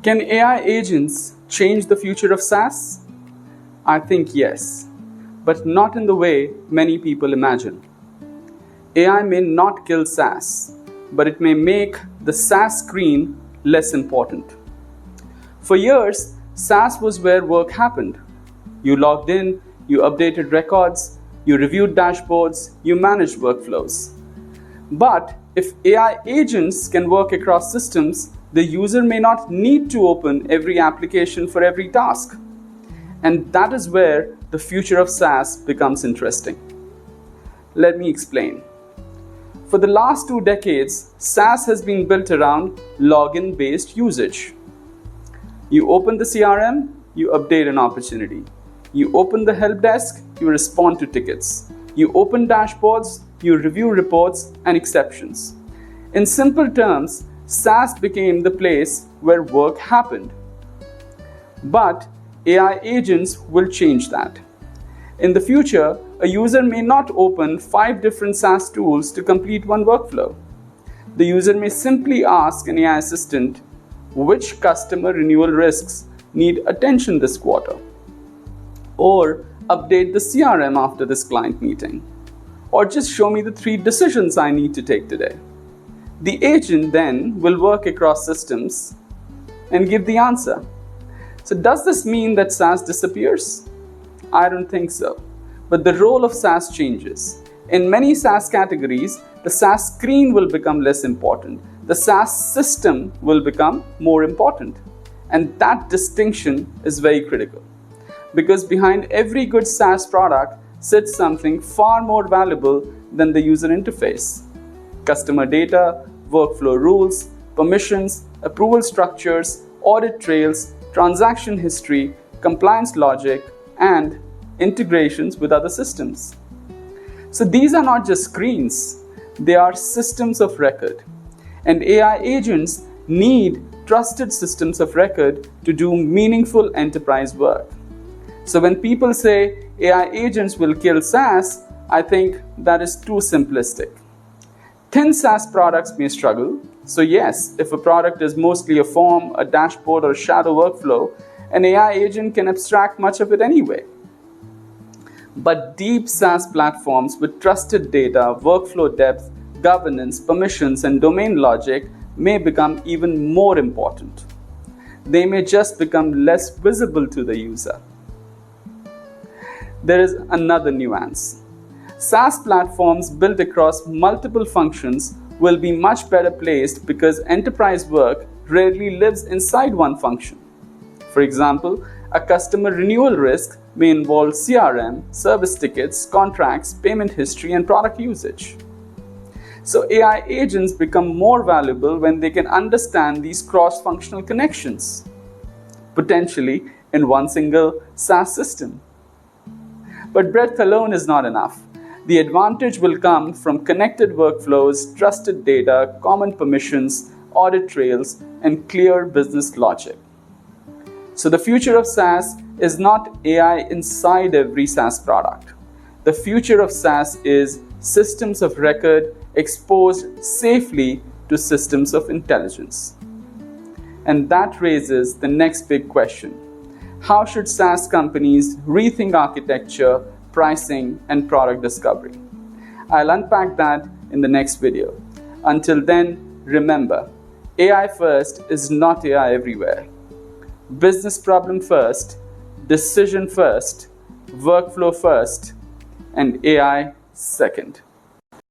Can AI agents change the future of SaaS? I think yes, but not in the way many people imagine. AI may not kill SaaS, but it may make the SaaS screen less important. For years, SaaS was where work happened. You logged in, you updated records, you reviewed dashboards, you managed workflows. But if AI agents can work across systems, the user may not need to open every application for every task. And that is where the future of SaaS becomes interesting. Let me explain. For the last 2 decades, SaaS has been built around login-based usage. You open the CRM, you update an opportunity. You open the help desk, you respond to tickets. You open dashboards, you review reports and exceptions. In simple terms, SaaS became the place where work happened. But AI agents will change that. In the future, a user may not open 5 different SaaS tools to complete one workflow. The user may simply ask an AI assistant, which customer renewal risks need attention this quarter? Or update the CRM after this client meeting? Or just show me the 3 decisions I need to take today. The agent then will work across systems and give the answer. So does this mean that SaaS disappears? I don't think so. But the role of SaaS changes. In many SaaS categories, the SaaS screen will become less important. The SaaS system will become more important. And that distinction is very critical. Because behind every good SaaS product sits something far more valuable than the user interface. Customer data, workflow rules, permissions, approval structures, audit trails, transaction history, compliance logic, and integrations with other systems. So these are not just screens, they are systems of record. And AI agents need trusted systems of record to do meaningful enterprise work. So when people say AI agents will kill SaaS, I think that is too simplistic. Thin SaaS products may struggle. So yes, if a product is mostly a form, a dashboard, or a shadow workflow, an AI agent can abstract much of it anyway. But deep SaaS platforms with trusted data, workflow depth, governance, permissions, and domain logic may become even more important. They may just become less visible to the user. There is another nuance. SaaS platforms built across multiple functions will be much better placed because enterprise work rarely lives inside one function. For example, a customer renewal risk may involve CRM, service tickets, contracts, payment history, and product usage. So AI agents become more valuable when they can understand these cross-functional connections, potentially in one single SaaS system. But breadth alone is not enough. The advantage will come from connected workflows, trusted data, common permissions, audit trails, and clear business logic. So the future of SaaS is not AI inside every SaaS product. The future of SaaS is systems of record exposed safely to systems of intelligence. And that raises the next big question. How should SaaS companies rethink architecture, pricing, and product discovery? I'll unpack that in the next video. Until then, remember, AI first is not AI everywhere. Business problem first, decision first, workflow first, and AI second.